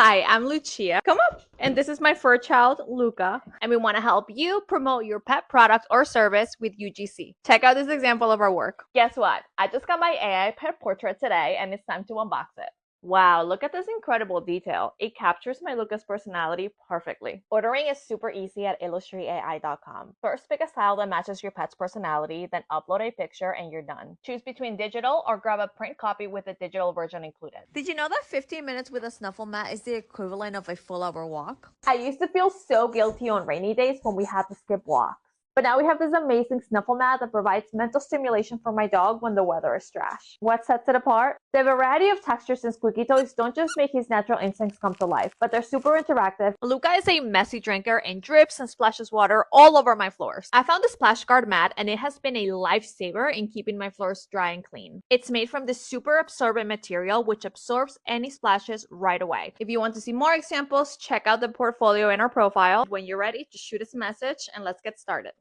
Hi, I'm Lucia. Come up. And this is my fur child, Luca. And we want to help you promote your pet product or service with UGC. Check out this example of our work. Guess what? I just got my AI pet portrait today and it's time to unbox it. Wow, look at this incredible detail. It captures my Luca's personality perfectly. Ordering is super easy at illustrateai.com. First, pick a style that matches your pet's personality, then upload a picture and you're done. Choose between digital or grab a print copy with a digital version included. Did you know that 15 minutes with a snuffle mat is the equivalent of a full-hour walk? I used to feel so guilty on rainy days when we had to skip walks. But now we have this amazing snuffle mat that provides mental stimulation for my dog when the weather is trash. What sets it apart? The variety of textures and squeaky toys don't just make his natural instincts come to life, but they're super interactive. Luca is a messy drinker and drips and splashes water all over my floors. I found the splash guard mat and it has been a lifesaver in keeping my floors dry and clean. It's made from this super absorbent material which absorbs any splashes right away. If you want to see more examples, check out the portfolio in our profile. When you're ready, just shoot us a message and let's get started.